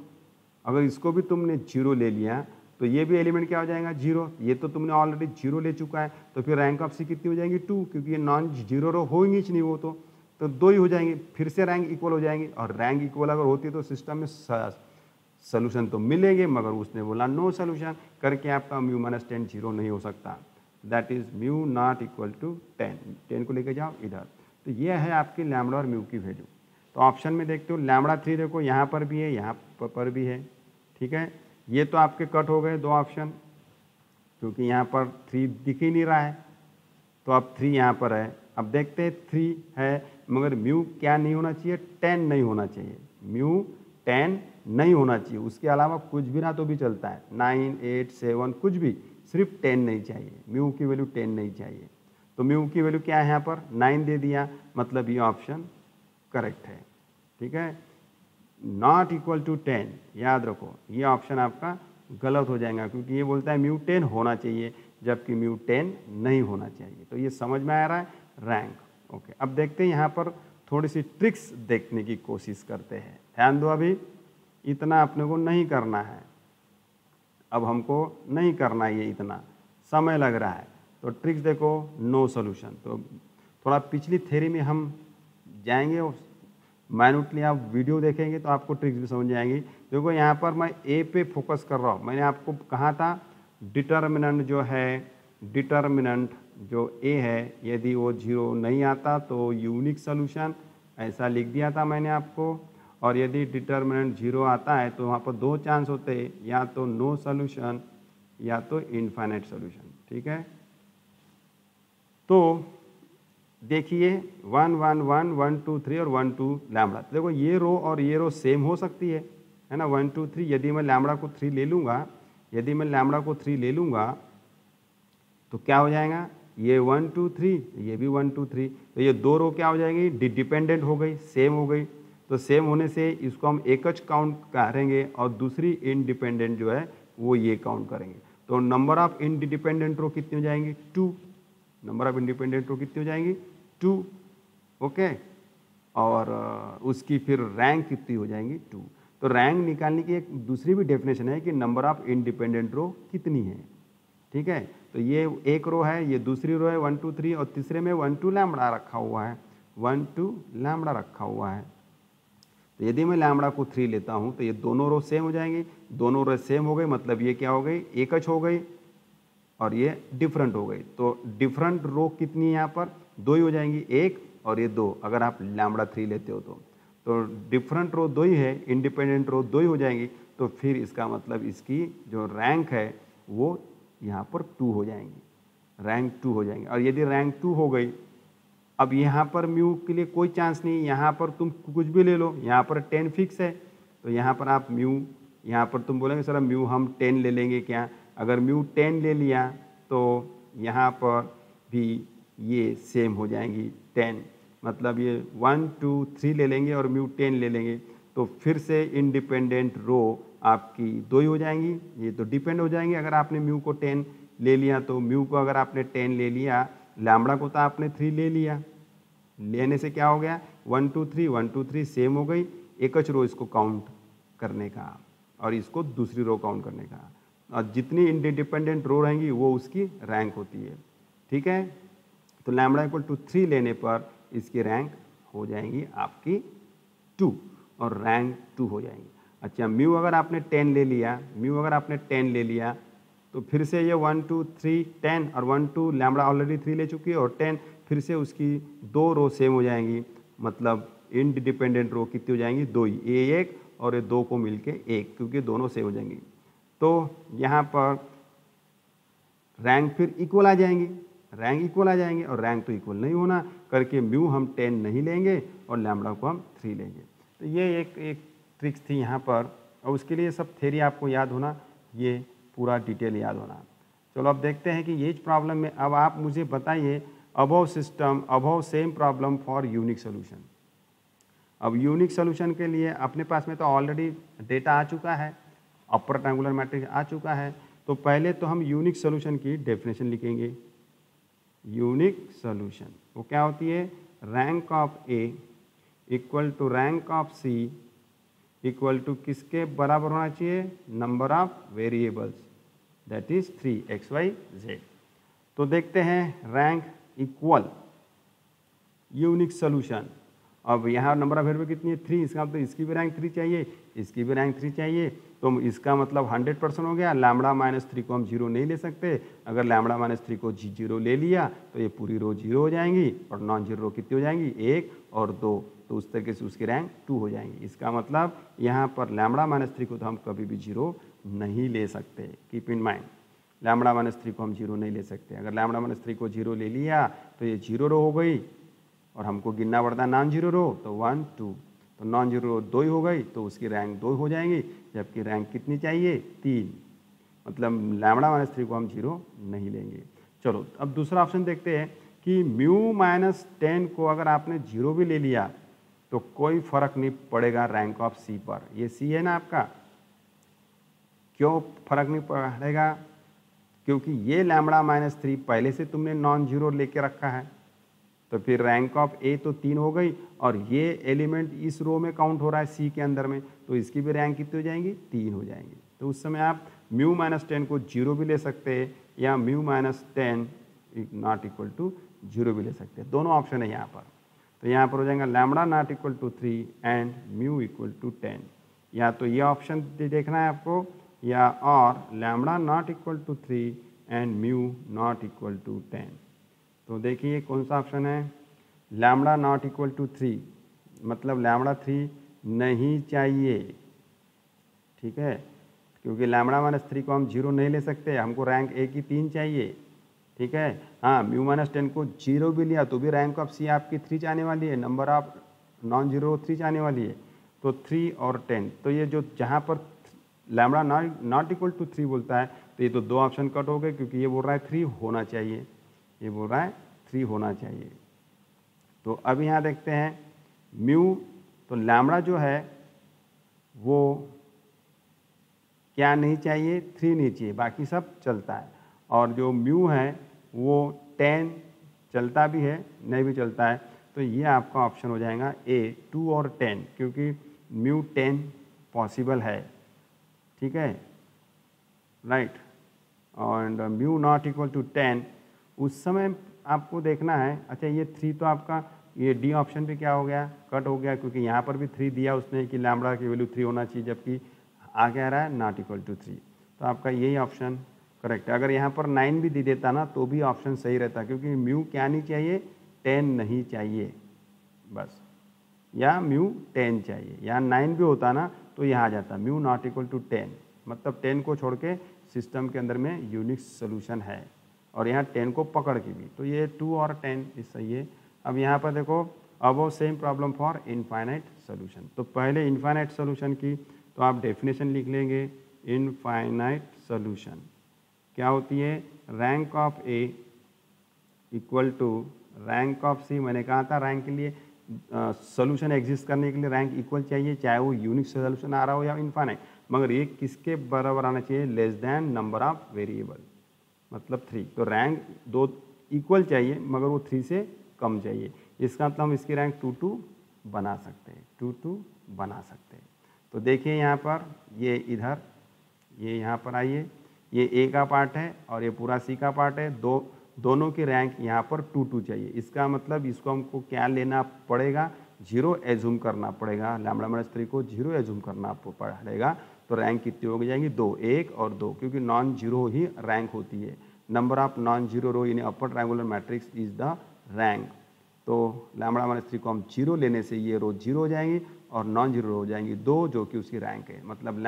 [SPEAKER 1] अगर इसको भी तुमने 0 ले लिया तो ये भी एलिमेंट क्या हो जाएगा? 0। ये तो तुमने ऑलरेडी 0 ले चुका है, तो फिर रैंक ऑफ सी कितनी हो जाएगी? 2, क्योंकि ये नॉन जीरो रो होंगी नहीं, वो तो 2 ही हो जाएंगे, फिर से रैंक इक्वल हो जाएंगी। और रैंक इक्वल अगर होती है तो सिस्टम में सोल्यूशन तो मिलेंगे, मगर उसने बोला नो सोल्यूशन करके आपका म्यू माइनस 10 0 नहीं हो सकता। That is mu not equal to 10। 10 को लेके जाओ इधर। तो ये है आपकी लैम्बडा और म्यू की वैल्यू। तो ऑप्शन में देखते हो लैम्बडा 3 देखो यहाँ पर भी है, यहाँ पर भी है, ठीक है। ये तो आपके कट हो गए 2 ऑप्शन, क्योंकि यहाँ पर 3 दिख ही नहीं रहा है, तो अब 3 यहाँ पर है। अब देखते हैं 3 है, मगर म्यू क्या नहीं होना चाहिए? 10 नहीं होना चाहिए, म्यू 10 नहीं होना चाहिए। उसके अलावा कुछ भी ना तो भी चलता है, 9 8 7 कुछ भी, सिर्फ 10 नहीं चाहिए, म्यू की वैल्यू 10 नहीं चाहिए। तो म्यू की वैल्यू क्या है? यहाँ पर 9 दे दिया, मतलब ये ऑप्शन करेक्ट है, ठीक है। नॉट इक्वल टू 10, याद रखो ये ऑप्शन आपका गलत हो जाएगा, क्योंकि ये बोलता है म्यू 10 होना चाहिए, जबकि म्यू 10 नहीं होना चाहिए। तो ये समझ में आ रहा है रैंक। ओके, अब देखते हैं यहाँ पर थोड़ी सी ट्रिक्स देखने की कोशिश करते हैं। ध्यान दो, अभी इतना अपने को नहीं करना है, अब हमको नहीं करना है, ये इतना समय लग रहा है। तो ट्रिक्स देखो, नो सॉल्यूशन। तो थोड़ा पिछली थ्योरी में हम जाएंगे, माइन्यूटली आप वीडियो देखेंगे तो आपको ट्रिक्स भी समझ आएंगी। देखो यहाँ पर मैं ए पे फोकस कर रहा हूँ। मैंने आपको कहा था डिटर्मिनेंट जो है, डिटर्मिनेंट जो ए है, यदि वो 0 नहीं आता तो यूनिक सॉल्यूशन, ऐसा लिख दिया था मैंने आपको। और यदि डिटर्मिनेंट 0 आता है तो वहाँ पर 2 चांस होते हैं, या तो नो सॉल्यूशन या तो इनफाइनाइट सॉल्यूशन, ठीक है। तो देखिए 1 1 1 1 2 3 और 1 2 लैम्बडा। देखो ये रो और ये रो सेम हो सकती है ना, 1 2 3। यदि मैं लैम्बडा को 3 ले लूँगा, यदि मैं लैम्बडा को 3 ले लूँगा तो क्या हो जाएगा? ये 1 2 3, ये भी 1 2 3। तो ये 2 रो क्या हो जाएंगी? डिपेंडेंट हो गई, सेम हो गई। तो सेम होने से इसको हम एक काउंट करेंगे और दूसरी इंडिपेंडेंट जो है वो ये काउंट करेंगे। तो नंबर ऑफ इंडिपेंडेंट रो कितनी हो जाएंगी? 2। नंबर ऑफ इंडिपेंडेंट रो कितनी हो जाएंगी? 2। ओके, और उसकी फिर रैंक कितनी हो जाएंगी? 2। तो रैंक निकालने की एक दूसरी भी डेफिनेशन है कि नंबर ऑफ इंडिपेंडेंट रो कितनी है, ठीक है। तो ये एक रो है, ये दूसरी रो है 1 2 3, और तीसरे में 1 2 लैम्बडा रखा हुआ है, 1 2 लैम्बडा रखा हुआ है। तो यदि मैं लैम्बडा को 3 लेता हूँ तो ये दोनों रो सेम हो जाएंगी, दोनों रो सेम हो गई, मतलब ये क्या हो गई? एकच हो गई, और ये डिफरेंट हो गई। तो डिफरेंट रो कितनी है यहाँ पर? 2 ही हो जाएंगी, 1 और ये 2, अगर आप लैम्बडा 3 लेते हो तो डिफरेंट रो 2 ही है, इंडिपेंडेंट रो 2 ही हो जाएंगी। तो फिर इसका मतलब इसकी जो रैंक है वो यहाँ पर 2 हो जाएंगी, रैंक 2 हो जाएंगे। और यदि रैंक 2 हो गई, अब यहाँ पर म्यू के लिए कोई चांस नहीं, यहाँ पर तुम कुछ भी ले लो, यहाँ पर 10 फिक्स है। तो यहाँ पर आप म्यू, यहाँ पर तुम बोलेंगे सर म्यू हम 10 ले लेंगे क्या? अगर म्यू 10 ले लिया तो यहाँ पर भी ये सेम हो जाएंगी 10, मतलब ये 1 2 3 ले लेंगे और म्यू 10 ले लेंगे, तो फिर से इंडिपेंडेंट रो आपकी 2 ही हो जाएंगी, ये तो डिपेंड हो जाएंगे। अगर आपने म्यू को 10 ले लिया तो म्यू को अगर आपने 10 ले लिया, लैम्बडा को तो आपने 3 ले लिया, लेने से क्या हो गया? 1 2 3 1 2 3 सेम हो गई, एकच रो इसको काउंट करने का और इसको दूसरी रो काउंट करने का। और जितनी इंडिपेंडेंट रो रहेंगी वो उसकी रैंक होती है। ठीक है, तो लैम्बडा इक्वल टू 3 लेने पर इसकी रैंक हो जाएंगी आपकी 2 और रैंक 2 हो जाएंगी। अच्छा, म्यू अगर आपने 10 ले लिया, तो फिर से ये 1 2 3 10 और 1 2 लैम्बडा ऑलरेडी 3 ले चुकी है और 10 फिर से उसकी 2 रो सेम हो जाएंगी, मतलब इंडिपेंडेंट रो कितनी हो जाएंगी, 2 ही, ये 1 और ये 2 को मिलके 1, क्योंकि दोनों सेम हो जाएंगी। तो यहाँ पर रैंक फिर इक्वल आ जाएंगी, और रैंक तो इक्वल नहीं होना करके म्यू हम 10 नहीं लेंगे और लैम्बडा को हम 3 लेंगे। तो ये एक ट्रिक्स थी यहाँ पर, और उसके लिए सब थ्योरी आपको याद होना, ये पूरा डिटेल याद होना। चलो अब देखते हैं कि ये प्रॉब्लम में अब आप मुझे बताइए above same problem for unique solution. अब यूनिक सोल्यूशन के लिए अपने पास में तो ऑलरेडी डेटा आ चुका है, अपर रेक्टेंगुलर मैट्रिक्स आ चुका है, तो पहले तो हम यूनिक सोल्यूशन की डेफिनेशन लिखेंगे। यूनिक सोल्यूशन वो क्या होती है, rank of A equal to rank of C equal to किसके बराबर होना चाहिए, number of variables, that is 3 x y z। तो देखते हैं रैंक इक्वल यूनिक सोल्यूशन। अब यहाँ नंबर ऑफ वेरिएबल कितनी है, 3, इसका मतलब इसकी भी रैंक 3 चाहिए, इसकी भी रैंक 3 चाहिए, तो इसका मतलब 100% हो गया। लैम्बडा -3 को हम 0 नहीं ले सकते, अगर लैम्बडा -3 को 0 ले लिया तो ये पूरी रो 0 हो जाएंगी और नॉन जीरो रो कितनी हो जाएंगी, 1 और 2, तो उस तरीके से उसकी रैंक 2 हो जाएंगी। इसका मतलब यहाँ पर लैम्बडा -3 को तो हम कभी भी 0 नहीं ले सकते, कीप इन माइंड, लैम्बडा -3 को हम 0 नहीं ले सकते। अगर लैम्बडा -3 को 0 ले लिया तो ये 0 रो हो गई और हमको गिनना पड़ता है नॉन जीरो रो, तो 1 2, तो नॉन जीरो रो 2 ही हो गई, तो उसकी रैंक 2 हो जाएंगी, जबकि रैंक कितनी चाहिए, 3, मतलब लैम्बडा -3 को हम 0 नहीं लेंगे। चलो अब दूसरा ऑप्शन देखते हैं कि म्यू -10 को अगर आपने 0 भी ले लिया तो कोई फर्क नहीं पड़ेगा रैंक ऑफ सी पर। ये सी है ना आपका, क्यों फर्क नहीं पड़ेगा, क्योंकि ये लैम्बडा -3 पहले से तुमने नॉन जीरो लेके रखा है, तो फिर रैंक ऑफ ए तो 3 हो गई और ये एलिमेंट इस रो में काउंट हो रहा है सी के अंदर में, तो इसकी भी रैंक कितनी हो जाएंगी, 3 हो जाएंगी। तो उस समय आप म्यू -10 को 0 भी ले सकते हैं या म्यू -10 नॉट इक्वल टू 0 भी ले सकते हैं, दोनों ऑप्शन है यहाँ पर। तो यहाँ पर हो जाएगा lambda not equal to 3 and mu equal to 10, या तो ये ऑप्शन देखना है आपको, या और lambda not equal to 3 and mu not equal to 10। तो देखिए कौन सा ऑप्शन है, लैम्बडा नॉट इक्वल टू 3, मतलब लैम्बडा 3 नहीं चाहिए, ठीक है, क्योंकि लैम्बडा -3 को हम 0 नहीं ले सकते, हमको रैंक ए की 3 चाहिए, ठीक है। हाँ, म्यू -10 को 0 भी लिया तो भी रैंक ऑफ सी आपकी 3 जाने वाली है, नंबर ऑफ नॉन जीरो 3 जाने वाली है, तो 3 और 10, तो ये जो जहाँ पर लैम्बडा नॉट इक्वल टू 3 बोलता है, तो ये तो 2 ऑप्शन कट हो गए, क्योंकि ये बोल रहा है 3 होना चाहिए, ये बोल रहा है 3 होना चाहिए। तो अब यहाँ देखते हैं म्यू, तो लैम्बडा जो है वो क्या नहीं चाहिए, 3 नहीं चाहिए, बाकी सब चलता है, और जो म्यू है वो 10 चलता भी है नहीं भी चलता है, तो ये आपका ऑप्शन हो जाएगा ए 2 और 10, क्योंकि म्यू 10 पॉसिबल है, ठीक है, राइट। और म्यू नॉट इक्वल टू 10 उस समय आपको देखना है। अच्छा, ये 3 तो आपका ये डी ऑप्शन भी क्या हो गया, कट हो गया, क्योंकि यहाँ पर भी 3 दिया उसने कि लैम्बडा की वैल्यू 3 होना चाहिए, जबकि आ क्या रहा है नॉट इक्वल टू 3, तो आपका यही ऑप्शन करेक्ट है। अगर यहाँ पर 9 भी दे देता ना तो भी ऑप्शन सही रहता, क्योंकि म्यू क्या नहीं चाहिए, 10 नहीं चाहिए बस, या म्यू 10 चाहिए, या 9 भी होता ना तो यहाँ आ जाता म्यू नॉट इक्वल टू 10, मतलब 10 को छोड़ के सिस्टम के अंदर में यूनिक सोल्यूशन है, और यहाँ 10 को पकड़ के भी, तो ये 2 और 10 इस सही है। अब यहाँ पर देखो above same problem for infinite solution, तो पहले इनफाइनाइट सोल्यूशन की तो आप डेफिनेशन लिख लेंगे। इनफाइनाइट सोल्यूशन क्या होती है, rank of A equal to rank of C. मैंने कहा था रैंक के लिए सोल्यूशन एग्जिस्ट करने के लिए रैंक इक्वल चाहिए, चाहे वो यूनिक सोल्यूशन आ रहा हो या इनफाइनाइट, मगर ये किसके बराबर आना चाहिए, less than number of variable, मतलब 3। तो रैंक 2 इक्वल चाहिए मगर वो 3 से कम चाहिए, इसका मतलब हम इसकी रैंक 2 2 बना सकते हैं, 2 2 बना सकते हैं। तो देखिए यहाँ पर ये इधर, ये यहाँ पर आइए, ये ए का पार्ट है और ये पूरा सी का पार्ट है, दोनों की रैंक यहाँ पर 2 चाहिए। इसका मतलब इसको हमको क्या लेना पड़ेगा, 0 एज्यूम करना पड़ेगा, λ-3 को 0 एज्यूम करना पड़ेगा। तो रैंक कितनी हो जाएंगी, 2, 1 और 2, क्योंकि नॉन जीरो ही रैंक होती है। Number of non zero row in upper triangular matrix is the rank. तो λ-3 को हम 0 लेने से ये रो 0 हो जाएंगी और नॉन जीरो रो हो जाएंगी 2, जो कि उसकी रैंक है। मतलब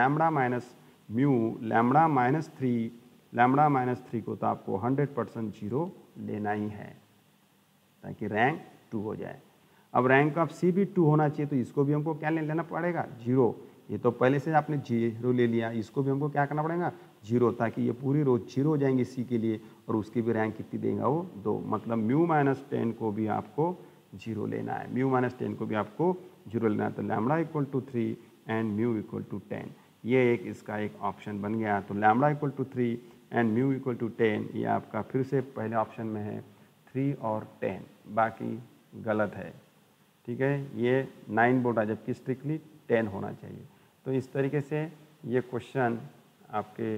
[SPEAKER 1] λ-3 को तो आपको 100% 0 लेना ही है ताकि रैंक 2 हो जाए। अब रैंक ऑफ सी भी 2 होना चाहिए, तो इसको भी हमको क्या लेना पड़ेगा, 0। ये तो पहले से आपने 0 ले लिया, इसको भी हमको क्या करना पड़ेगा, 0, ताकि ये पूरी रो 0 हो जाएंगी सी के लिए और उसकी भी रैंक कितनी देगा वो 2। मतलब μ-10 को भी आपको 0 लेना है, μ-10 को भी आपको 0 लेना है। तो λ=3 एंड μ=10, ये एक इसका एक ऑप्शन बन गया। तो λ=3 एंड μ=10 ये आपका फिर से पहले ऑप्शन में है 3 और 10, बाकी गलत है। ठीक है, ये 9 बोला जबकि स्ट्रिक्टली 10 होना चाहिए। तो इस तरीके से ये क्वेश्चन आपके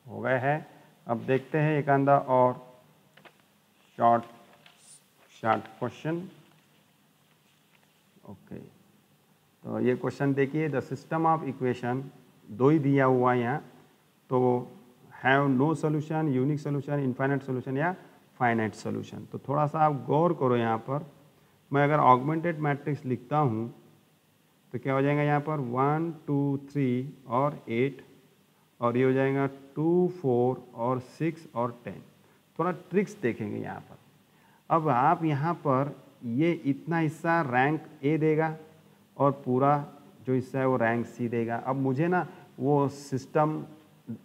[SPEAKER 1] हो गए हैं। अब देखते हैं एक आंधा और शॉर्ट क्वेश्चन। ओके, तो ये क्वेश्चन देखिए, द सिस्टम ऑफ इक्वेशन 2 ही दिया हुआ है यहाँ, तो have no solution, unique solution, infinite solution या फाइनाइट सोल्यूशन। तो थोड़ा सा आप गौर करो यहाँ पर। मैं अगर ऑगमेंटेड मैट्रिक्स लिखता हूँ तो क्या हो जाएगा यहाँ पर 1 2 3 और 8, और ये हो जाएगा 2 4 और 6 और 10। थोड़ा ट्रिक्स देखेंगे यहाँ पर। अब आप यहाँ पर ये इतना हिस्सा रैंक ए देगा और पूरा जो हिस्सा है वो रैंक सी देगा। अब मुझे ना वो सिस्टम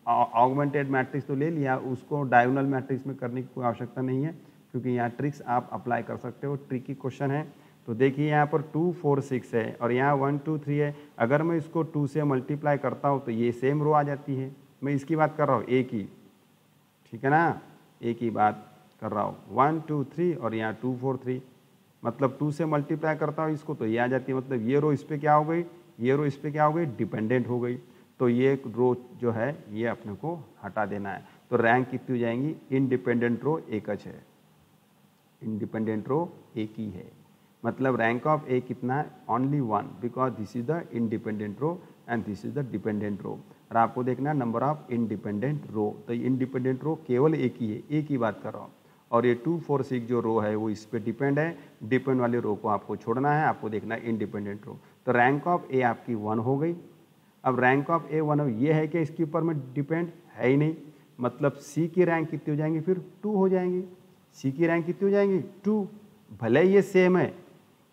[SPEAKER 1] ऑगमेंटेड मैट्रिक्स तो ले लिया, उसको डायगोनल मैट्रिक्स में करने की कोई आवश्यकता नहीं है, क्योंकि यहाँ ट्रिक्स आप अप्लाई कर सकते हो। ट्रिकी क्वेश्चन है। तो देखिए यहाँ पर 2 4 6 है और यहाँ 1 2 3 है। अगर मैं इसको 2 से मल्टीप्लाई करता हूँ तो ये सेम रो आ जाती है। मैं इसकी बात कर रहा हूँ, ए की, ठीक है ना, ए की बात कर रहा हूँ। 1 2 3 और यहाँ 2 4 3, मतलब 2 से मल्टीप्लाई करता हूँ इसको तो ये आ जाती है। मतलब ये रो इस पर क्या हो गई, ये रो इस पर क्या हो गई, डिपेंडेंट हो गई। तो ये रो जो है ये अपने को हटा देना है। तो रैंक कितनी हो जाएंगी, इंडिपेंडेंट रो एक है, इंडिपेंडेंट रो एक ही है। मतलब रैंक ऑफ ए कितना है, only 1, because this is the independent row and this is the dependent row. और आपको देखना है नंबर ऑफ इंडिपेंडेंट रो। तो इंडिपेंडेंट रो केवल एक ही है, एक ही बात कर रहा हूँ। और ये 2 4 6 जो रो है वो इस पर डिपेंड है। डिपेंड वाले रो को आपको छोड़ना है, आपको देखना है इंडिपेंडेंट रो। तो रैंक ऑफ ए आपकी 1 हो गई। अब रैंक ऑफ ए 1 ये है कि इसके ऊपर में डिपेंड है ही नहीं। मतलब सी की रैंक कितनी हो जाएंगी, फिर 2 हो जाएंगी। सी की रैंक कितनी हो जाएंगी, 2। भले ये सेम है,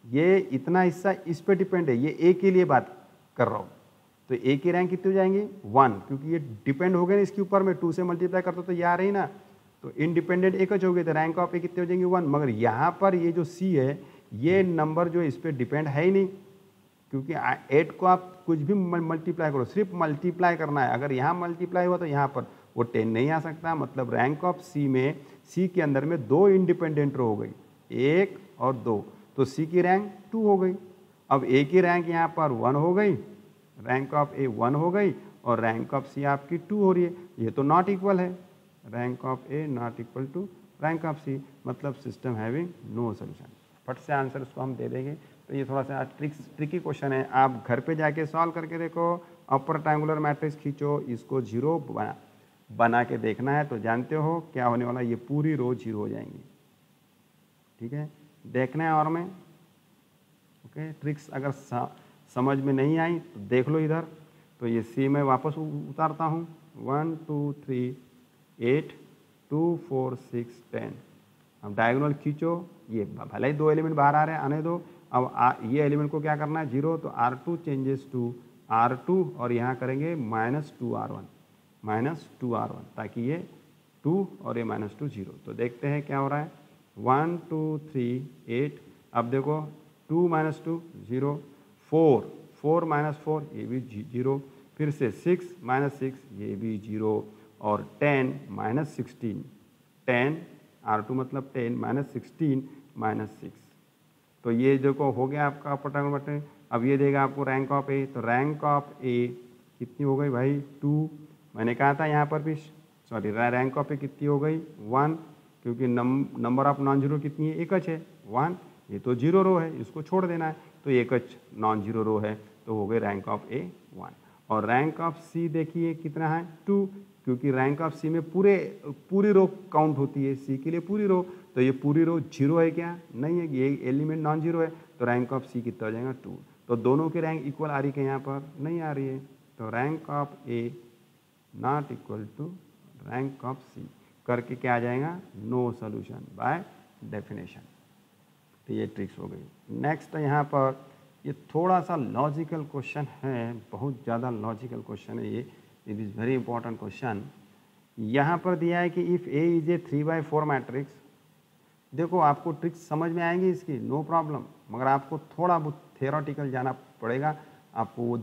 [SPEAKER 1] ये इतना हिस्सा इस पे डिपेंड है, ये ए के लिए बात कर रहा हूँ। तो ए की रैंक कितनी हो जाएंगी, 1, क्योंकि ये डिपेंड हो गए ना इसके ऊपर में। 2 से मल्टीप्लाई करता तो ये आ रही ना, तो इंडिपेंडेंट एक हो गए, तो रैंक ऑफ ए कितनी हो जाएंगी, 1। मगर यहाँ पर ये जो सी है, ये नंबर जो इस पर डिपेंड है ही नहीं, क्योंकि 8 को आप कुछ भी मल्टीप्लाई करो, सिर्फ मल्टीप्लाई करना है। अगर यहाँ मल्टीप्लाई हुआ तो यहाँ पर वो 10 नहीं आ सकता। मतलब रैंक ऑफ सी में, सी के अंदर में 2 इंडिपेंडेंट रो हो गई, 1 और 2, तो सी की रैंक 2 हो गई। अब ए की रैंक यहाँ पर 1 हो गई, रैंक ऑफ ए 1 हो गई और रैंक ऑफ सी आपकी 2 हो रही है। ये तो नॉट इक्वल है, rank of A not equal to rank of C, मतलब सिस्टम हैविंग नो सोल्यूशन। फट से आंसर उसको हम दे देंगे। तो ये थोड़ा सा ट्रिकी क्वेश्चन है, आप घर पे जाके सॉल्व करके देखो। अपर ट्रायंगुलर मैट्रिक्स खींचो, इसको 0 बना के देखना है, तो जानते हो क्या होने वाला, ये पूरी रो 0 हो जाएंगी। ठीक है, देखना है। और मैं ओके, ट्रिक्स अगर समझ में नहीं आई तो देख लो इधर। तो ये सी में वापस उतारता हूँ, 1 2 3 8 2 4 6 10। अब डायगोनल खींचो, ये भले ही 2 एलिमेंट बाहर आ रहे हैं, आने दो। अब ये एलिमेंट को क्या करना है, 0, तो R2 चेंजेस टू R2 और यहाँ करेंगे -2R1, ताकि ये 2 और ये -2 0। तो देखते हैं क्या हो रहा है, 1 2 3 8। अब देखो 2 - 2 0, 4 4 ये भी 0, फिर से 6 - 6 ये भी 0, और 10 - 16, 10 R2 मतलब 10 -16 -6। तो ये देखो हो गया आपका अपर ट्रायंगुलर मैट्रिक्स। अब ये देगा आपको रैंक ऑफ ए, तो रैंक ऑफ ए कितनी हो गई भाई, 2। मैंने कहा था यहाँ पर भी सॉरी रैंक ऑफ ए कितनी हो गई 1, क्योंकि नंबर ऑफ नॉन जीरो कितनी है, एकच है 1, ये तो जीरो रो है, इसको छोड़ देना है, तो एकच नॉन जीरो रो है, तो हो गई रैंक ऑफ ए 1। और रैंक ऑफ सी देखिए कितना है 2, क्योंकि रैंक ऑफ सी में पूरी रो काउंट होती है, सी के लिए पूरी रो, तो ये पूरी रो जीरो है क्या, नहीं है, ये एलिमेंट नॉन जीरो है, तो रैंक ऑफ सी कितना हो जाएगा 2। तो दोनों की रैंक इक्वल आ रही है, यहाँ पर नहीं आ रही है, तो rank of A not equal to rank of C करके क्या आ जाएगा, नो सोल्यूशन बाय डेफिनेशन। तो ये ट्रिक्स हो गई। नेक्स्ट यहाँ पर ये थोड़ा सा लॉजिकल क्वेश्चन है, बहुत ज़्यादा लॉजिकल क्वेश्चन है ये, it is very important question. यहाँ पर दिया है कि if A is a 3/4 matrix, देखो आपको ट्रिक्स समझ में आएंगी इसकी, नो प्रॉब्लम, मगर आपको थोड़ा बहुत थियोरेटिकल जाना पड़ेगा, आपको वो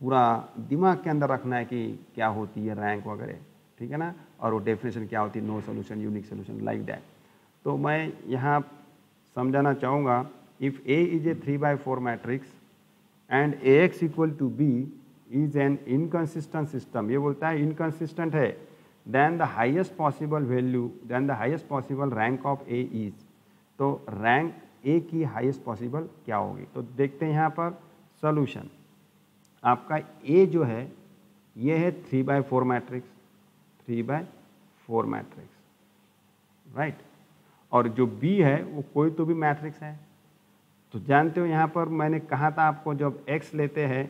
[SPEAKER 1] पूरा दिमाग के अंदर रखना है कि क्या होती है रैंक वगैरह, ठीक है ना, और वो डेफिनेशन क्या होती है, no solution, unique solution, like that. तो मैं यहाँ समझाना चाहूँगा, if A is a 3/4 matrix and AX equal to B is an inconsistent system, ये बोलता है inconsistent है, then the highest possible value, then the highest possible rank of A is, तो रैंक A की हाईएस्ट पॉसिबल क्या होगी। तो देखते हैं यहाँ पर सोल्यूशन, आपका A जो है ये है 3/4 मैट्रिक्स, 3/4 मैट्रिक्स, राइट, और जो B है वो कोई तो भी मैट्रिक्स है। तो जानते हो यहाँ पर मैंने कहा था आपको, जब x लेते हैं,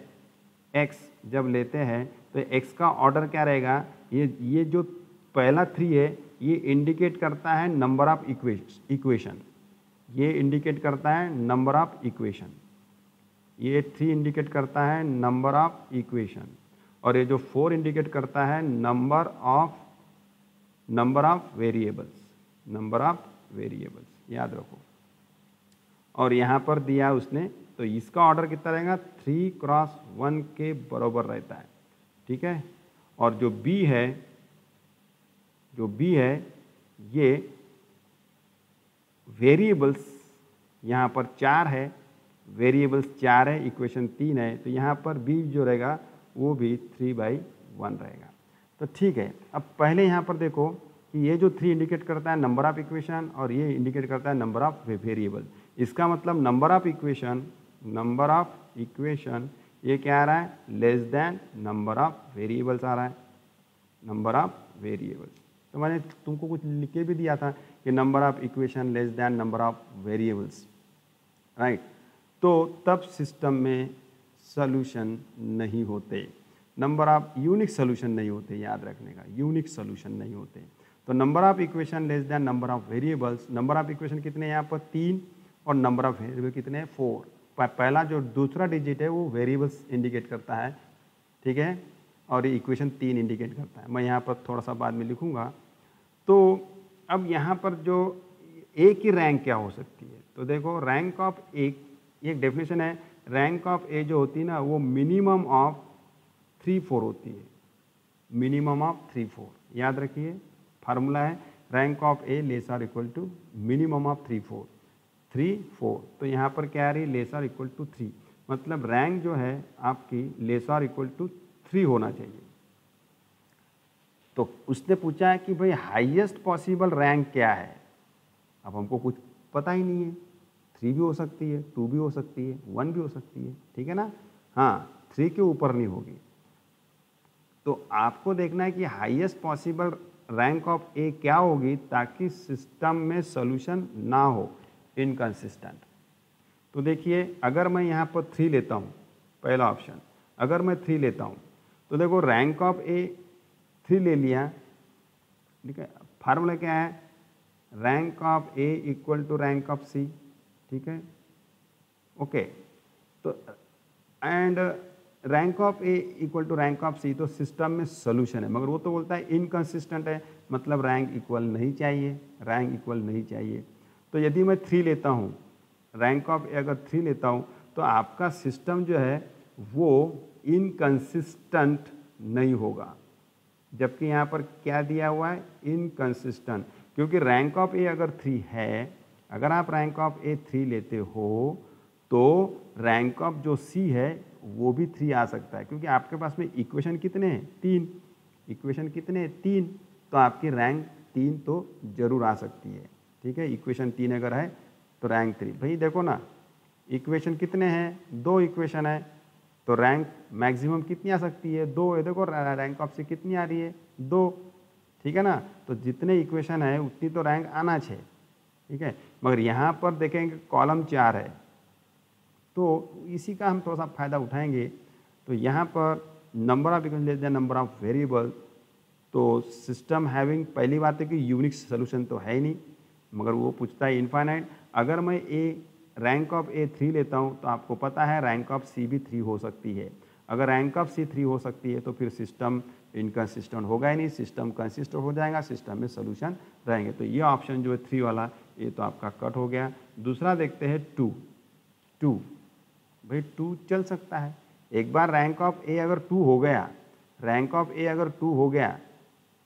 [SPEAKER 1] x जब लेते हैं तो x का ऑर्डर क्या रहेगा, ये जो पहला 3 है ये इंडिकेट करता है नंबर ऑफ इक्वेशन, ये इंडिकेट करता है नंबर ऑफ इक्वेशन, ये 3 इंडिकेट करता है नंबर ऑफ इक्वेशन, और ये जो 4 इंडिकेट करता है number of variables, number of variables, याद रखो। और यहाँ पर दिया उसने, तो इसका ऑर्डर कितना रहेगा, 3x1 के बराबर रहता है, ठीक है। और जो B है ये वेरिएबल्स यहाँ पर 4 है, वेरिएबल्स 4 है, इक्वेशन 3 है, तो यहाँ पर B जो रहेगा वो भी 3/1 रहेगा। तो ठीक है, अब पहले यहाँ पर देखो कि ये जो 3 इंडिकेट करता है नंबर ऑफ इक्वेशन और ये इंडिकेट करता है नंबर ऑफ वेरिएबल, इसका मतलब नंबर ऑफ इक्वेशन ये क्या आ रहा है, less than number of variables आ रहा है, नंबर ऑफ वेरिएबल्स। तो मैंने तुमको कुछ लिख के भी दिया था कि number of equation less than number of variables, right. तो तब सिस्टम में सॉल्यूशन नहीं होते, नंबर ऑफ यूनिक सॉल्यूशन नहीं होते, याद रखने का, यूनिक सॉल्यूशन नहीं होते। तो number of equation less than number of variables, number of equation कितने हैं यहाँ पर 3, और नंबर ऑफ वेरिएबल कितने हैं 4। पहला जो दूसरा डिजिट है वो वेरिएबल्स इंडिकेट करता है, ठीक है, और ये इक्वेशन 3 इंडिकेट करता है, मैं यहाँ पर थोड़ा सा बाद में लिखूँगा। तो अब यहाँ पर जो ए की रैंक क्या हो सकती है, तो देखो रैंक ऑफ ए, एक डेफिनेशन है, रैंक ऑफ ए जो होती है ना वो मिनिमम ऑफ 3/4 होती है, मिनिमम ऑफ 3/4, याद रखिए फार्मूला है रैंक ऑफ ए लेस और इक्वल टू मिनिमम ऑफ 3/4। तो यहाँ पर क्या आ रही है, लेस और इक्वल टू 3, मतलब रैंक जो है आपकी लेस और इक्वल टू 3 होना चाहिए। तो उसने पूछा है कि भाई हाईएस्ट पॉसिबल रैंक क्या है, अब हमको कुछ पता ही नहीं है, 3 भी हो सकती है, 2 भी हो सकती है, 1 भी हो सकती है, ठीक है ना, हाँ 3 के ऊपर नहीं होगी। तो आपको देखना है कि हाईएस्ट पॉसिबल रैंक ऑफ ए क्या होगी ताकि सिस्टम में सॉल्यूशन ना हो इनकंसिस्टेंट। तो देखिए अगर मैं यहाँ पर 3 लेता हूँ, पहला ऑप्शन, अगर मैं 3 लेता हूँ तो देखो रैंक ऑफ ए 3 ले लिया, ठीक है, फार्मूला क्या है, rank of A equal to rank of C, ठीक है, ओके। तो and rank of A equal to rank of C, तो सिस्टम में सोल्यूशन है, मगर वो तो बोलता है इनकंसिस्टेंट है, मतलब रैंक इक्वल नहीं चाहिए, रैंक इक्वल नहीं चाहिए। तो यदि मैं 3 लेता हूँ, रैंक ऑफ ए अगर 3 लेता हूँ, तो आपका सिस्टम जो है वो इनकंसिस्टेंट नहीं होगा, जबकि यहाँ पर क्या दिया हुआ है, इनकंसिस्टेंट, क्योंकि रैंक ऑफ ए अगर 3 है, अगर आप रैंक ऑफ ए 3 लेते हो तो रैंक ऑफ जो सी है वो भी 3 आ सकता है, क्योंकि आपके पास में इक्वेशन कितने हैं, 3, इक्वेशन कितने 3, तो आपकी रैंक 3 तो जरूर आ सकती है। ठीक है, इक्वेशन 3 अगर है तो रैंक 3। भाई देखो ना, इक्वेशन कितने हैं, 2 इक्वेशन है, तो रैंक मैक्सिमम कितनी आ सकती है 2 है। देखो रैंक ऑफ सी कितनी आ रही है 2। ठीक है ना, तो जितने इक्वेशन है उतनी तो रैंक आना चाहिए। ठीक है, मगर यहाँ पर देखेंगे कॉलम 4 है, तो इसी का हम थोड़ा सा फायदा उठाएंगे। तो यहाँ पर number of equation less than number of variable, तो सिस्टम हैविंग, पहली बात है कि यूनिक सोल्यूशन तो है ही नहीं, मगर वो पूछता है इनफाइनाइट। अगर मैं रैंक ऑफ ए 3 लेता हूँ तो आपको पता है रैंक ऑफ सी भी 3 हो सकती है। अगर रैंक ऑफ सी 3 हो सकती है तो फिर सिस्टम इनकन्सिस्टेंट होगा ही नहीं, सिस्टम कंसिस्टेंट हो जाएगा, सिस्टम में सोल्यूशन रहेंगे। तो ये ऑप्शन जो है 3 वाला, ये तो आपका कट हो गया। दूसरा देखते हैं 2। भाई 2 चल सकता है, एक बार रैंक ऑफ ए अगर 2 हो गया, रैंक ऑफ ए अगर 2 हो गया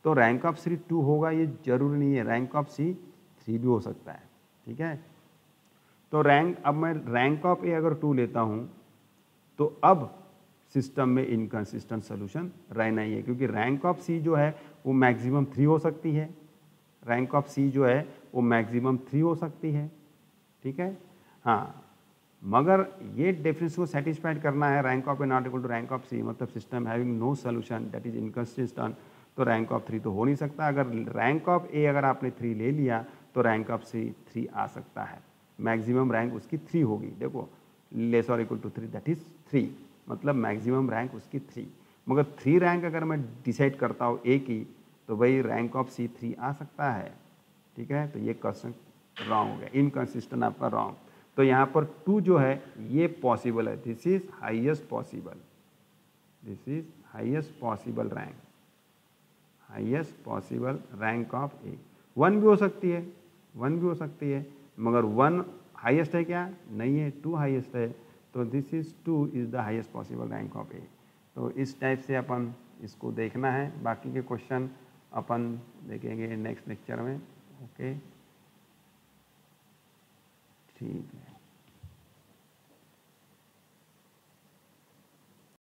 [SPEAKER 1] तो रैंक ऑफ सी 2 होगा ये जरूरी नहीं है, रैंक ऑफ सी 3 भी हो सकता है। ठीक है, तो अब मैं रैंक ऑफ ए अगर 2 लेता हूँ तो अब सिस्टम में इनकन्सिस्टेंट सोल्यूशन रहना ही है, क्योंकि रैंक ऑफ सी जो है वो मैक्सिमम 3 हो सकती है, रैंक ऑफ सी जो है वो मैक्सिमम 3 हो सकती है। ठीक है, हाँ, मगर ये डेफिनेशन को सेटिस्फाइड करना है, rank of A not equal to rank of C, मतलब system having no solution that is inconsistent, तो रैंक ऑफ 3 तो हो नहीं सकता। अगर रैंक ऑफ ए अगर आपने 3 ले लिया तो रैंक ऑफ सी 3 आ सकता है, मैक्सिमम रैंक उसकी 3 होगी। देखो लेस और इक्वल टू 3 दैट इज 3, मतलब मैक्सिमम रैंक उसकी 3। मगर 3 रैंक अगर मैं डिसाइड करता हूँ ए की, तो भाई रैंक ऑफ सी 3 आ सकता है। ठीक है, तो ये क्वेश्चन रॉन्ग हो गया, इनकन्सिस्टेंट आपका रॉन्ग। तो यहाँ पर 2 जो है ये पॉसिबल है, this is highest possible, this is highest possible rank, highest possible rank of A. 1 भी हो सकती है, 1 भी हो सकती है, मगर 1 हाईएस्ट है क्या, नहीं है, 2 हाईएस्ट है, तो this is 2 is the highest possible rank of A. तो इस टाइप से अपन इसको देखना है, बाकी के क्वेश्चन अपन देखेंगे नेक्स्ट लेक्चर में। ओके, ठीक है।